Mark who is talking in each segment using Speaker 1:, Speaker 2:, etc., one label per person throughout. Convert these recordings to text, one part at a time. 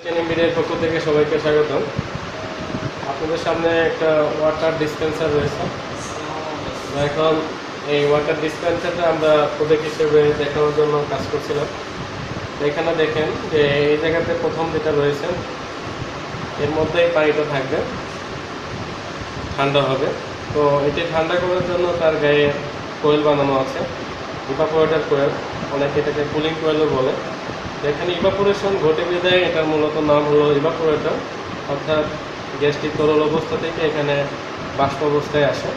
Speaker 1: এনএমবির পক্ষ থেকে সবাইকে স্বাগতম। আপনাদের সামনে একটা ওয়াটার ডিসপেন্সার রয়েছে। এখন এই ওয়াটার ডিসপেন্সারটা আমরা প্রোডাক্ট হিসেবে দেখানোর জন্য কাজ করছিলাম। এখানে দেখেন যে এই জায়গাতে প্রথম যেটা রয়েছে এর মধ্যেই পানিটা থাকবে, ঠান্ডা হবে। তো এটি ঠান্ডা করার জন্য তার গায়ে কোয়েল বানানো আছে, ইভাপোরেটর কোয়েল, অনেকে এটাকে কুলিং কোয়েলও বলে। এখানে ইভাপোরেশন ঘটে বিদায় এটার মূলত নাম হলো ইভাপোরেটর, অর্থাৎ গ্যাসটি তরল অবস্থা থেকে এখানে বাষ্প অবস্থায় আসে।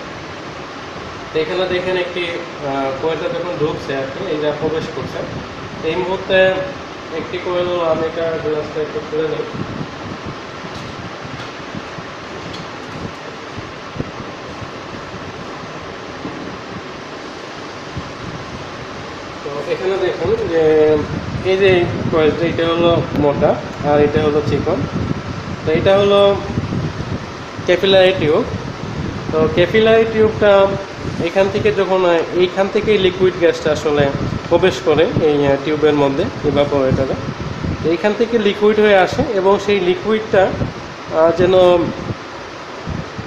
Speaker 1: তো এখানে দেখেন একটি কোয়েলটা যখন ঢুকছে আর কি, এই যা প্রবেশ করছে, এই মুহূর্তে একটি কোয়েল, আমি এটা গ্লাসটা একটু খুলে নিই। তো এখানে দেখুন যে এই যে কয়েলটা, এটা হলো মোটা আর এটা হলো চিকন। তো এটা হলো ক্যাপিলারি টিউব। তো ক্যাপিলারি টিউবটা এখান থেকে যখন এইখান থেকে লিকুইড গ্যাসটা আসলে প্রবেশ করে এই টিউবের মধ্যে, ইভাপোরেটরে, এইখান থেকে লিকুইড হয়ে আসে এবং সেই লিকুইডটা যেন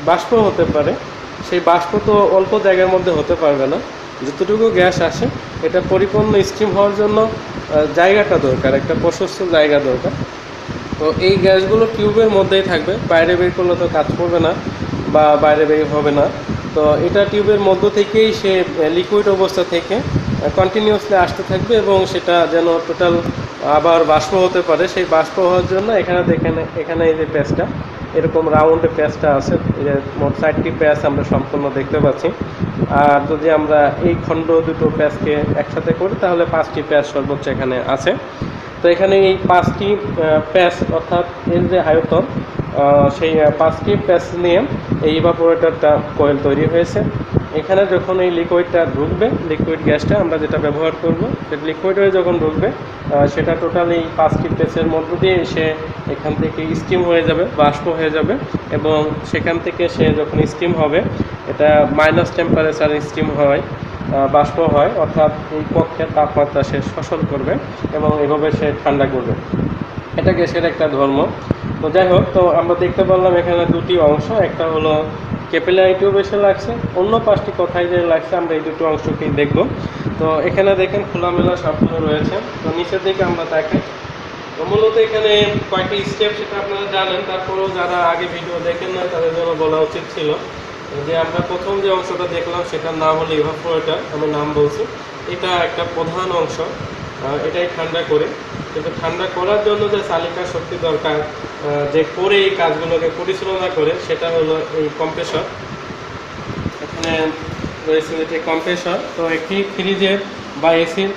Speaker 1: বাষ্প হতে পারে। সেই বাষ্প তো অল্প জায়গার মধ্যে হতে পারবে না, যতটুকু গ্যাস আসে এটা পরিপূর্ণ স্টিম হওয়ার জন্য জায়গাটা দরকার, একটা প্রশস্ত জায়গা দরকার। তো এই গ্যাসগুলো টিউবের মধ্যেই থাকবে, বাইরে বের করলে তো কাজ করবে না বা বাইরে বের হবে না। তো এটা টিউবের মধ্য থেকেই সে লিকুইড অবস্থা থেকে কন্টিনিউয়াসলি আসতে থাকবে এবং সেটা যেন টোটাল আবার বাষ্প হতে পারে। সেই বাষ্প হওয়ার জন্য এখানে দেখেন, এখানে এই যে প্যাচটা, এরকম রাউন্ড প্যাচটা আছে, এই যে মোট 4টি প্যাচ আমরা সম্পূর্ণ দেখতে পাচ্ছি। আর যদি আমরা এই খণ্ড দুটো প্যাচকে একসাথে করি তাহলে 5টি প্যাচ সর্বোচ্চ এখানে আছে। তো এখানে এই 5টি প্যাচ, অর্থাৎ এর যে আয়তন, সেই 5টি প্যাচ নিয়ে এই ইভাপোরেটরটা কোয়েল তৈরি হয়েছে। এখানে যখন এই লিকুইডটা ঢুকবে, লিকুইড গ্যাসটা আমরা যেটা ব্যবহার করব, সেটা লিকুইড হয়ে যখন ঢুকবে, সেটা টোটালি 5টি প্যাচের মধ্য দিয়ে সে এখান থেকে স্টিম হয়ে যাবে, বাষ্প হয়ে যাবে এবং সেখান থেকে সে যখন স্টিম হবে, এটা মাইনাস টেম্পারেচার স্টিম হয়, বাষ্প হয়, অর্থাৎ এই কক্ষের তাপমাত্রা সে শোষণ করবে এবং এভাবে সে ঠান্ডা করবে। এটা গ্যাসের একটা ধর্ম। তো যাই হোক, তো আমরা দেখতে পারলাম এখানে দুটি অংশ, একটা হলো ক্যাপিলারি টিউব এসে লাগছে, অন্য 5টি কোথায় যে লাগছে আমরা এই দুটো অংশকেই দেখব। তো এখানে দেখেন খোলামেলা সবগুলো রয়েছে। তো নিচের দিকে আমরা দেখাই। তো মূলত এখানে কয়েকটি স্টেপ সেটা আপনারা জানেন, তারপরেও যারা আগে ভিডিও দেখেন না তাদের জন্য বলা উচিত ছিল যে আমরা প্রথম যে অংশটা দেখলাম সেটার নাম হলো ইভাপোরেটর, আমি নাম বলছি। এটা একটা প্রধান অংশ, এটাই ঠান্ডা করে। কিন্তু ঠান্ডা করার জন্য যে চালিকা শক্তি দরকার, যে করে এই কাজগুলোকে পরিচালনা করে, সেটা হলো এই কম্প্রেসর। এখানে রয়েছে যে কম্প্রেসর। তো একটি ফ্রিজের বা এসির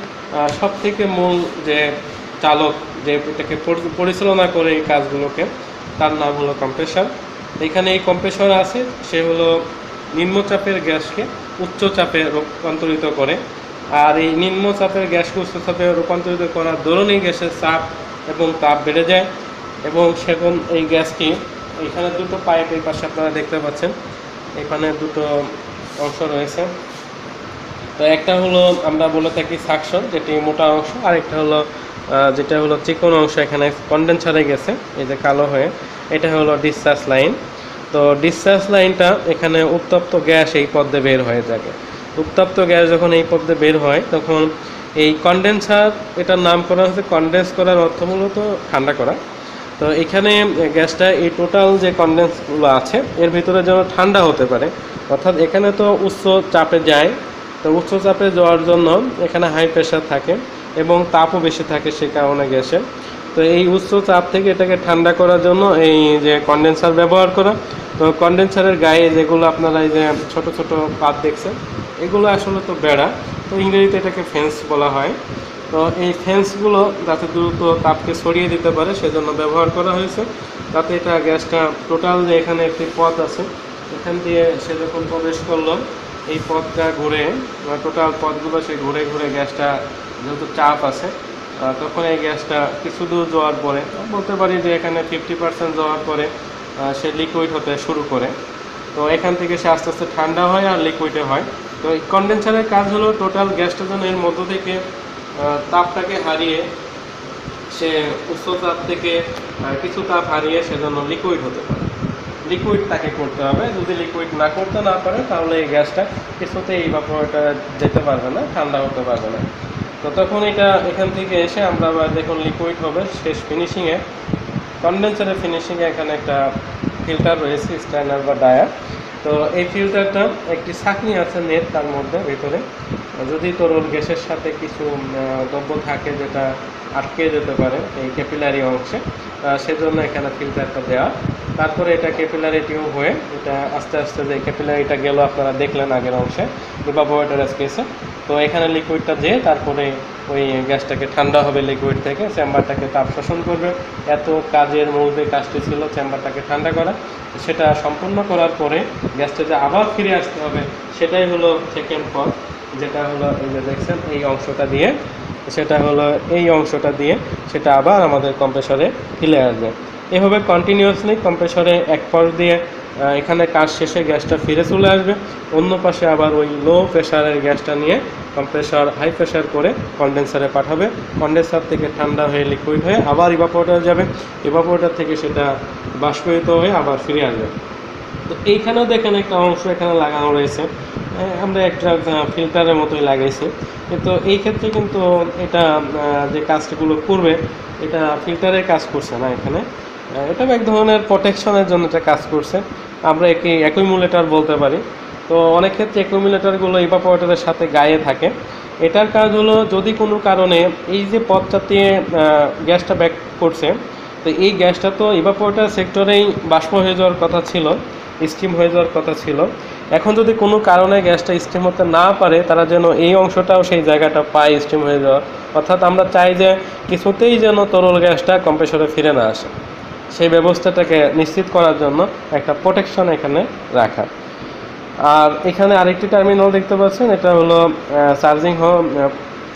Speaker 1: সব থেকে মূল যে চালক, যে এটাকে পরিচালনা করে এই কাজগুলোকে, তার নাম হলো কম্প্রেসর। এখানে এই কম্প্রেসর আছে, সে হলো নিম্নচাপের গ্যাসকে উচ্চ চাপে রূপান্তরিত করে। আর এই নিম্নচাপের গ্যাসকে উচ্চ চাপে রূপান্তরিত করার দরুনই গ্যাসের চাপ এবং তাপ বেড়ে যায় এবং সেখন এই গ্যাসটি, এখানে দুটো পাইপ এই পাশে আপনারা দেখতে পাচ্ছেন, এখানে দুটো অংশ রয়েছে। তো একটা হলো আমরা বলে থাকি সাকশন, যেটি মোটা অংশ, আর একটা হলো যেটা হলো চিকন অংশ, এখানে কন্ডেন্সারে গেছে এই যে কালো হয়ে, এটা হলো ডিসচার্জ লাইন। তো ডিসচার্জ লাইনটা, এখানে উত্তপ্ত গ্যাস এই পথে বের হয়ে থাকে। উত্তপ্ত গ্যাস যখন এই পথে বের হয় তখন এই কন্ডেন্সার, এটার নাম করা হচ্ছে, কন্ডেন্স করার অর্থ মূলত ঠান্ডা করা। তো এখানে গ্যাসটা, এই টোটাল যে কন্ডেন্সগুলো আছে এর ভিতরে যেন ঠান্ডা হতে পারে, অর্থাৎ এখানে তো উচ্চ চাপে যায়। তো উচ্চ চাপে যাওয়ার জন্য এখানে হাই প্রেশার থাকে এবং তাপও বেশি থাকে সে কারণে গ্যাসে। তো এই উচ্চ চাপ থেকে এটাকে ঠান্ডা করার জন্য এই যে কন্ডেন্সার ব্যবহার করা। তো কন্ডেন্সারের গায়ে যেগুলো আপনারা এই যে ছোট ছোট পাত দেখছেন, এগুলো আসলে তো বেড়া, তো ইংরেজিতে এটাকে ফেন্স বলা হয়। তো এই ফেন্সগুলো যাতে দ্রুত তাপকে ছড়িয়ে দিতে পারে সেজন্য ব্যবহার করা হয়েছে, যাতে এটা গ্যাসটা টোটাল, যে এখানে একটি পথ আছে, এখান দিয়ে সে যখন প্রবেশ করলো, এই পথটা ঘুরে, টোটাল পথগুলো সে ঘুরে ঘুরে গ্যাসটা, যেহেতু চাপ আছে, তখন এই গ্যাসটা কিছু দূর যাওয়ার পরে, বলতে পারি যে এখানে 50% যাওয়ার পরে সে লিকুইড হতে শুরু করে। তো এখান থেকে সে আস্তে আস্তে ঠান্ডা হয় আর লিকুইডে হয়। তো এই কন্ডেন্সারের কাজ হলো টোটাল গ্যাসটা যেন এর মধ্য থেকে তাপটাকে হারিয়ে সে সে উচ্চ তাপ থেকে কিছু তাপ হারিয়ে সেজন্য লিকুইড হতে পারে। লিকুইড তাকে করতে হবে। যদি লিকুইড না করতে না পারে তাহলে এই গ্যাসটা কিছুতেই ইভাপোরেটরে যেতে পারবে না, ঠান্ডা হতে পারবে না। তো তখন এটা এখান থেকে এসে আমরা আবার দেখুন লিকুইড হবে শেষ ফিনিশিংয়ে, কনডেন্সারের ফিনিশিংয়ে এখানে একটা ফিল্টার রয়েছে, স্ট্যান্ডার বা ডায়ার। তো এই ফিল্টারটা একটি ছাঁকনি আছে নেট তার মধ্যে ভিতরে, যদি তরল গ্যাসের সাথে কিছু দ্রব্য থাকে যেটা আটকে যেতে পারে এই ক্যাপিলারি অংশে, সেজন্য এখানে ফিল্টারটা দেওয়া। তারপরে এটা ক্যাপিলারি টিউব হয়ে এটা আস্তে আস্তে যে ক্যাপিলারিটা গেল আপনারা দেখলেন আগের অংশে ইভাপোরেটরের স্পেসে। তো এখানে লিকুইডটা দিয়ে তারপরে ওই গ্যাসটাকে ঠান্ডা হবে লিকুইড থেকে, চেম্বারটাকে তাপ শোষণ করবে। এত কাজের মূল যে কাজটি ছিল চেম্বারটাকে ঠান্ডা করা, সেটা সম্পূর্ণ করার পরে গ্যাসটা যে আবার ফিরে আসতে হবে সেটাই হলো সেকেন্ড পথ, যেটা হলো এই যে দেখছেন এই অংশটা দিয়ে, সেটা হলো এই অংশটা দিয়ে সেটা আবার আমাদের কম্প্রেসরে ফিরে আসবে। এভাবে কন্টিনিউয়াসলি কম্প্রেসরে এক পাশ দিয়ে এখানে কাজ শেষে গ্যাসটা ফিরে চলে আসবে, অন্য পাশে আবার ওই লো প্রেশারের গ্যাসটা নিয়ে কম্প্রেসর হাই প্রেশার করে কন্ডেন্সারে পাঠাবে। কন্ডেন্সার থেকে ঠান্ডা হয়ে লিকুইড হয়ে আবার ইভাপোরেটরে যাবে, ইভাপোরেটর থেকে সেটা বাষ্পীভূত হয়ে আবার ফিরে আসবে। তো এইখানেও দেখেন একটা অংশ এখানে লাগানো রয়েছে, আমরা একটা ফিল্টারের মতোই লাগাইছি, কিন্তু এই ক্ষেত্রে কিন্তু এটা যে কাজগুলো করবে এটা ফিল্টারের কাজ করছে না এখানে, এটা এক ধরনের প্রোটেকশনের জন্য এটা কাজ করছে। আমরা একই অ্যাকুমুলেটর বলতে পারি। তো অনেক ক্ষেত্রে অ্যাকুমুলেটরগুলো ইভাপোরেটরের সাথে গায়ে থাকে। এটার কাজ হলো যদি কোনো কারণে এই যে পথটাতে গ্যাসটা ব্যাক করছে, তো এই গ্যাসটা তো ইভাপোরেটর সেক্টরেই বাষ্প হয়ে যাওয়ার কথা ছিল, স্টিম হয়ে যাওয়ার কথা ছিল। এখন যদি কোনো কারণে গ্যাসটা স্টিম হতে না পারে, তারা যেন এই অংশটাও সেই জায়গাটা পায় স্টিম হয়ে যাওয়ার। অর্থাৎ আমরা চাই যে কিছুতেই যেন তরল গ্যাসটা কম্প্রেসরে ফিরে না আসে, সেই ব্যবস্থাটাকে নিশ্চিত করার জন্য একটা প্রোটেকশন এখানে রাখা। আর এখানে আরেকটি টার্মিনাল দেখতে পাচ্ছেন, এটা হলো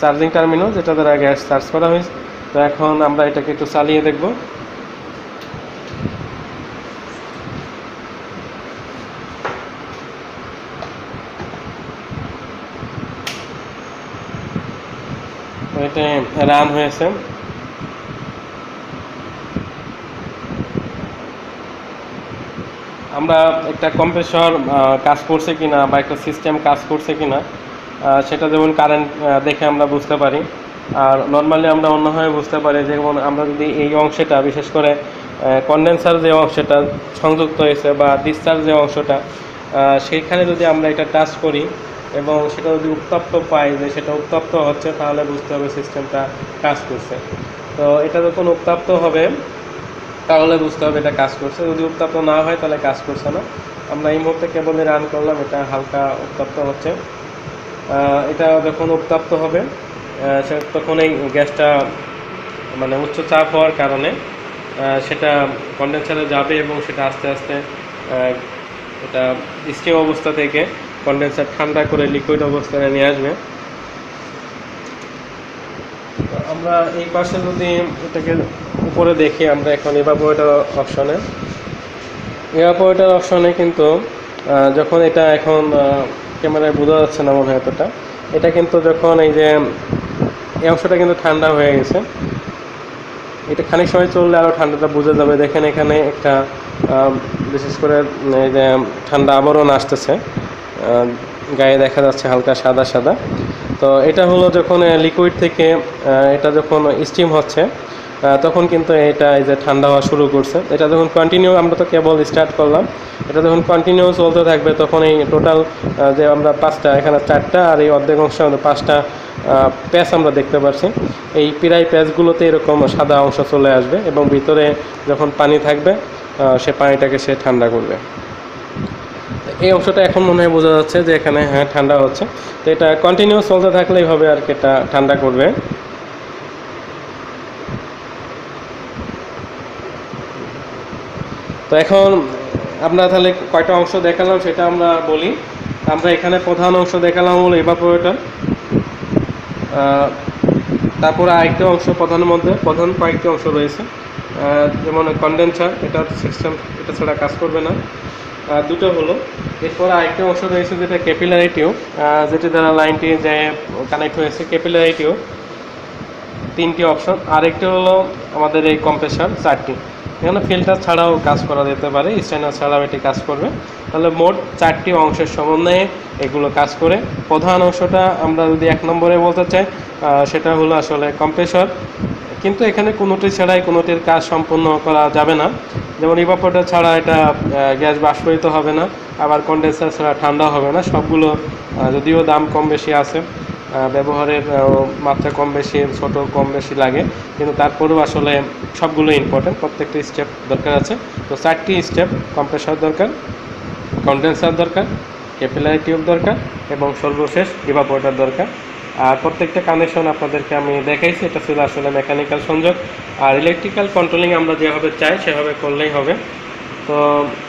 Speaker 1: চার্জিং টার্মিনাল, যেটা দ্বারা গ্যাস চার্জ করা হয়েছে। তো এখন আমরা এটাকে একটু চালিয়ে দেখব। এটা রান হয়েছে। আমরা একটা কম্প্রেসর কাজ করছে কিনা বা একটা সিস্টেম কাজ করছে কিনা সেটা যেমন কারেন্ট দেখে আমরা বুঝতে পারি। আর নর্মালি আমরা অন্যভাবে বুঝতে পারি, যেমন আমরা যদি এই অংশটা বিশেষ করে কন্ডেন্সার যে অংশটা সংযুক্ত হয়েছে বা ডিসচার্জ যে অংশটা, সেইখানে যদি আমরা এটা টাচ করি এবং সেটা যদি উত্তপ্ত পাই যে সেটা উত্তপ্ত হচ্ছে, তাহলে বুঝতে হবে সিস্টেমটা কাজ করছে। তো এটা যখন উত্তপ্ত হবে তাহলে বুঝতে হবে এটা কাজ করছে, যদি উত্তপ্ত না হয় তাহলে কাজ করছে না। আমরা এই মুহূর্তে কেবলই রান করলাম, এটা হালকা উত্তপ্ত হচ্ছে। এটা যখন উত্তপ্ত হবে তখন এই গ্যাসটা মানে উচ্চ চাপ হওয়ার কারণে সেটা কন্ডেন্সারে যাবে এবং সেটা আস্তে আস্তে এটা স্টিম অবস্থা থেকে কন্ডেন্সার ঠান্ডা করে লিকুইড অবস্থায় নিয়ে আসবে। আমরা এই পাশে যদি এটাকে উপরে দেখি, আমরা এখন ইভাপোরেটর অপশনে কিন্তু যখন এটা এখন ক্যামেরায় বোঝা যাচ্ছে না মনে হয় এতটা, এটা কিন্তু যখন এই যে এই অংশটা কিন্তু ঠান্ডা হয়ে গেছে, এটা খানিক সময় চললে আরও ঠান্ডাটা বোঝা যাবে। দেখেন এখানে একটা বিশেষ করে এই যে ঠান্ডা আবরণ আসতেছে, গায়ে দেখা যাচ্ছে হালকা সাদা সাদা। তো এটা হলো যখন লিকুইড থেকে এটা যখন স্টিম হচ্ছে তখন কিন্তু এটা এই যে ঠান্ডা হওয়া শুরু করছে। এটা যখন কন্টিনিউ, আমরা তো কেবল স্টার্ট করলাম, এটা যখন কন্টিনিউ চলতে থাকবে তখন এই টোটাল যে আমরা 5টা, এখানে 4টা আর এই অর্ধেক অংশে আমাদের 5টা প্যাচ আমরা দেখতে পাচ্ছি। এই প্রায় প্যাচগুলোতে এরকম সাদা অংশ চলে আসবে এবং ভিতরে যখন পানি থাকবে সে পানিটাকে সে ঠান্ডা করবে। এই অংশটা এখন মনে হয় বোঝা যাচ্ছে যে এখানে হ্যাঁ ঠান্ডা হচ্ছে। তো এটা কন্টিনিউ চলতে থাকলেই হবে আর কি, এটা ঠান্ডা করবে। তো এখন আমরা তাহলে কয়টা অংশ দেখালাম সেটা আমরা বলি। আমরা এখানে প্রধান অংশ দেখালাম হলো ইভাপোরেটর, তারপরে আরেকটা অংশ প্রধানের মধ্যে প্রধান কয়েকটি অংশ রয়েছে, যেমন কন্ডেন্সার, এটা সিস্টেম, এটা ছাড়া কাজ করবে না, দুটো হলো। এরপর আরেকটা অংশ রয়েছে যেটা ক্যাপিলারি টিউব, যেটি দ্বারা লাইনটি যে কানেক্ট হয়েছে ক্যাপিলারি টিউব। 3টি অপশন। আরেকটি হলো আমাদের এই কম্প্রেসার 4টি। এখানে ফিল্টার ছাড়াও কাজ করা যেতে পারে, স্ট্যান্ডার ছাড়াও এটি কাজ করবে। তাহলে মোট 4টি অংশের সমন্বয়ে এগুলো কাজ করে। প্রধান অংশটা আমরা যদি 1 নম্বরে বলতে চাই, সেটা হলো আসলে কম্প্রেসর। কিন্তু এখানে কোনোটি ছাড়াই কোনোটির কাজ সম্পূর্ণ করা যাবে না। যেমন ইভাপোরেটর ছাড়া এটা গ্যাস বাষ্পীভূত হবে না, আবার কন্ডেন্সার ছাড়া ঠান্ডা হবে না। সবগুলো যদিও দাম কম বেশি আছে, ব্যবহারের মাত্রা কম বেশি, ছোট কম বেশি লাগে, কিন্তু তারপরেও আসলে সবগুলো ইম্পর্টেন্ট, প্রত্যেকটি স্টেপ দরকার আছে। তো 4টি স্টেপ, কম্প্রেসর দরকার, কন্ডেন্সার দরকার, ক্যাপিলারি টিউব দরকার এবং সর্বশেষ ইভাপোরেটর দরকার। আর প্রত্যেকটা কানেকশন আপনাদেরকে আমি দেখাইছি, এটা ছিল আসলে মেকানিক্যাল সংযোগ। আর ইলেকট্রিক্যাল কন্ট্রোলিং আমরা যেভাবে চাই সেভাবে করলেই হবে। তো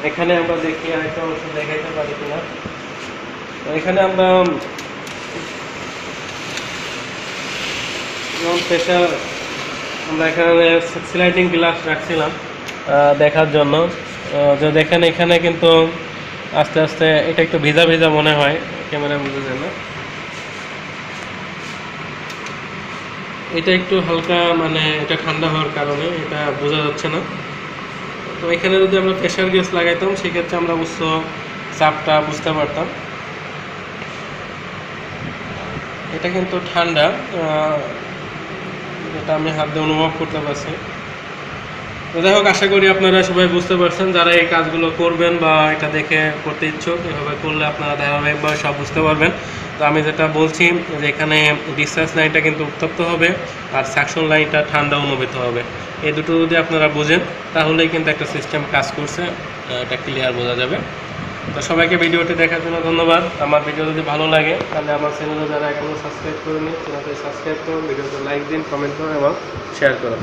Speaker 1: এখানে আমরা দেখি আরেকটা অংশ দেখাইতে পারি কিনা। তো এখানে আমরা যেমন প্রেশার, আমরা এখানে স্লাইডিং গ্লাস রাখছিলাম দেখার জন্য। যে দেখেন এখানে কিন্তু আস্তে আস্তে এটা একটু ভিজা ভিজা মনে হয়, ক্যামেরা বুঝে যায় না, এটা একটু হালকা, মানে এটা ঠান্ডা হওয়ার কারণে এটা বোঝা যাচ্ছে না। তো এখানে যদি আমরা প্রেশার গেজ লাগাইতাম সেক্ষেত্রে আমরা অবশ্য চাপটা বুঝতে পারতাম। এটা কিন্তু ঠান্ডা, এটা আমি হাত দিয়ে অনুভব করতে পারছি। তো যাই হোক, আশা করি আপনারা সবাই বুঝতে পারছেন। যারা এই কাজগুলো করবেন বা এটা দেখে করতে ইচ্ছুক, এভাবে করলে আপনারা ধারাবাহিকভাবে সব বুঝতে পারবেন। তো আমি যেটা বলছি যে এখানে ডিসচার্জ লাইনটা কিন্তু উত্তপ্ত হবে আর সাকশন লাইনটা ঠান্ডা অনুভূত হবে। এই দুটো যদি আপনারা বোঝেন তাহলেই কিন্তু একটা সিস্টেম কাজ করছে, এটা ক্লিয়ার বোঝা যাবে। তো সবাইকে ভিডিওটি দেখার জন্য ধন্যবাদ। আমার ভিডিও যদি ভালো লাগে তাহলে আমার চ্যানেলে যারা এখনও সাবস্ক্রাইব করেনি চ্যানেলটি সাবস্ক্রাইব করুন, ভিডিওতে লাইক দিন, কমেন্ট করুন এবং শেয়ার করুন।